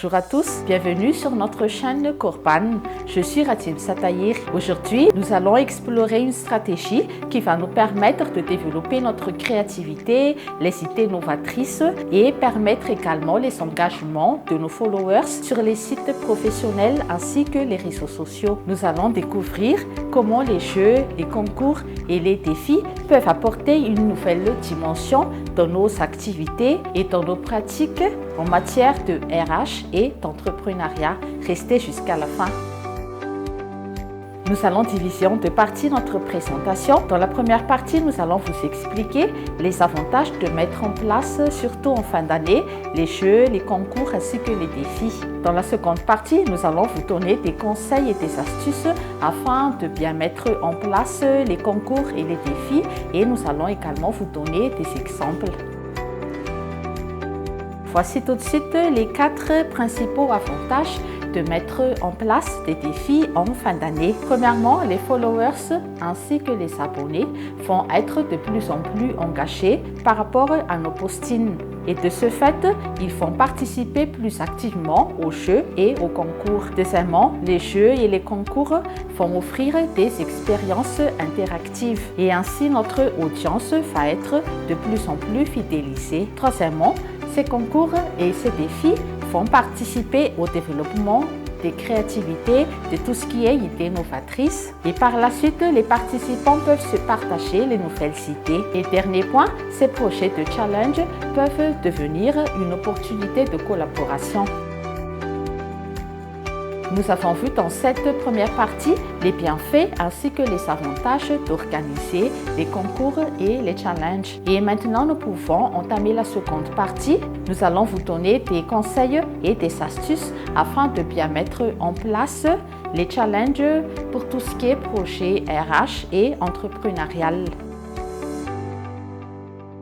Bonjour à tous, bienvenue sur notre chaîne Corban. Je suis Ratim Satahir. Aujourd'hui, nous allons explorer une stratégie qui va nous permettre de développer notre créativité, les idées novatrices et permettre également les engagements de nos followers sur les sites professionnels ainsi que les réseaux sociaux. Nous allons découvrir comment les jeux, les concours et les défis peuvent apporter une nouvelle dimension dans nos activités et dans nos pratiques en matière de RH et d'entrepreneuriat. Restez jusqu'à la fin. Nous allons diviser en deux parties notre présentation. Dans la première partie, nous allons vous expliquer les avantages de mettre en place, surtout en fin d'année, les jeux, les concours ainsi que les défis. Dans la seconde partie, nous allons vous donner des conseils et des astuces afin de bien mettre en place les concours et les défis et nous allons également vous donner des exemples. Voici tout de suite les 4 principaux avantages de mettre en place des défis en fin d'année. Premièrement, les followers ainsi que les abonnés vont être de plus en plus engagés par rapport à nos postings. Et de ce fait, ils vont participer plus activement aux jeux et aux concours. Deuxièmement, les jeux et les concours vont offrir des expériences interactives et ainsi notre audience va être de plus en plus fidélisée. Troisièmement, ces concours et ces défis vont participer au développement des créativités, de tout ce qui est idées novatrices. Et par la suite, les participants peuvent se partager les nouvelles idées. Et dernier point, ces projets de challenge peuvent devenir une opportunité de collaboration. Nous avons vu dans cette première partie les bienfaits ainsi que les avantages d'organiser les concours et les challenges. Et maintenant, nous pouvons entamer la seconde partie. Nous allons vous donner des conseils et des astuces afin de bien mettre en place les challenges pour tout ce qui est projet RH et entrepreneurial.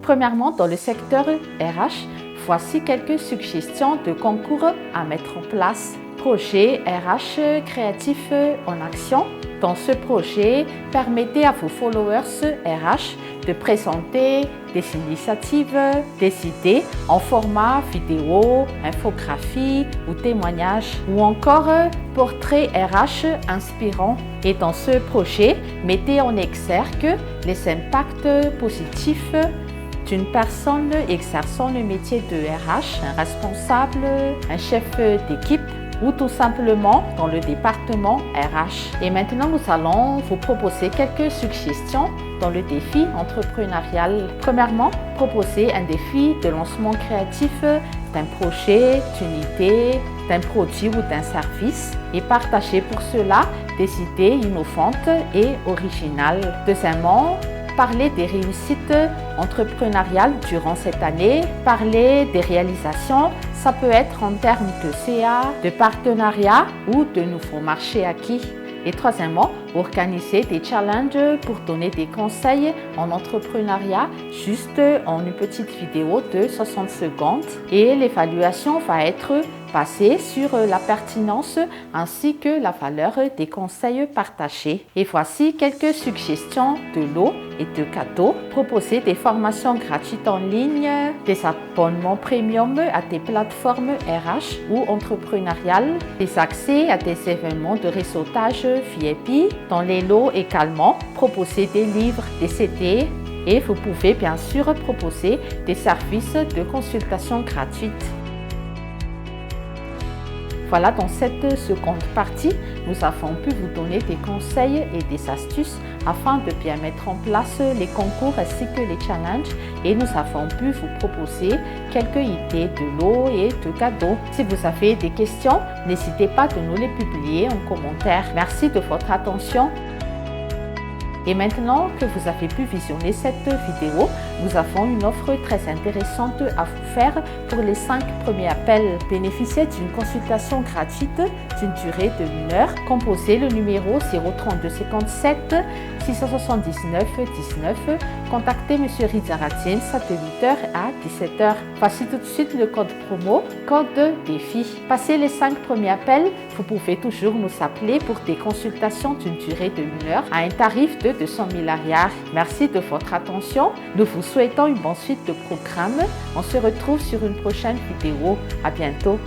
Premièrement, dans le secteur RH, voici quelques suggestions de concours à mettre en place. Projet RH créatif en action. Dans ce projet, permettez à vos followers RH de présenter des initiatives, des idées en format vidéo, infographie ou témoignage ou encore portrait RH inspirant. Et dans ce projet, mettez en exergue les impacts positifs d'une personne exerçant le métier de RH, un responsable, un chef d'équipe ou tout simplement dans le département RH. Et maintenant, nous allons vous proposer quelques suggestions dans le défi entrepreneurial. Premièrement, proposez un défi de lancement créatif d'un projet, d'une idée, d'un produit ou d'un service et partagez pour cela des idées innovantes et originales. Deuxièmement, parlez des réussites entrepreneuriales durant cette année, parlez des réalisations, ça peut être en termes de CA, de partenariat ou de nouveaux marchés acquis. Et troisièmement, organisez des challenges pour donner des conseils en entrepreneuriat juste en une petite vidéo de 60 secondes. Et l'évaluation va être basée sur la pertinence ainsi que la valeur des conseils partagés. Et voici quelques suggestions de lots et de cadeaux. Proposez des formations gratuites en ligne, des abonnements premium à des plateformes RH ou entrepreneuriales, des accès à des événements de réseautage VIP. Dans les lots également, proposez des livres, des CD et vous pouvez bien sûr proposer des services de consultation gratuite. Voilà, dans cette seconde partie, nous avons pu vous donner des conseils et des astuces afin de bien mettre en place les concours ainsi que les challenges et nous avons pu vous proposer quelques idées de lots et de cadeaux. Si vous avez des questions, n'hésitez pas de nous les publier en commentaire. Merci de votre attention. Et maintenant que vous avez pu visionner cette vidéo, nous avons une offre très intéressante à vous faire pour les 5 premiers appels. Bénéficiez d'une consultation gratuite d'une durée de 1 heure. Composez le numéro 032 57 679 19. Contactez M. Rizaratin, ça de 8h à 17h. Voici tout de suite le code promo, code défi. Passez les 5 premiers appels, vous pouvez toujours nous appeler pour des consultations d'une durée de 1 heure à un tarif de 200 000 $. Merci de votre attention. Nous vous souhaitons une bonne suite de programme. On se retrouve sur une prochaine vidéo. À bientôt.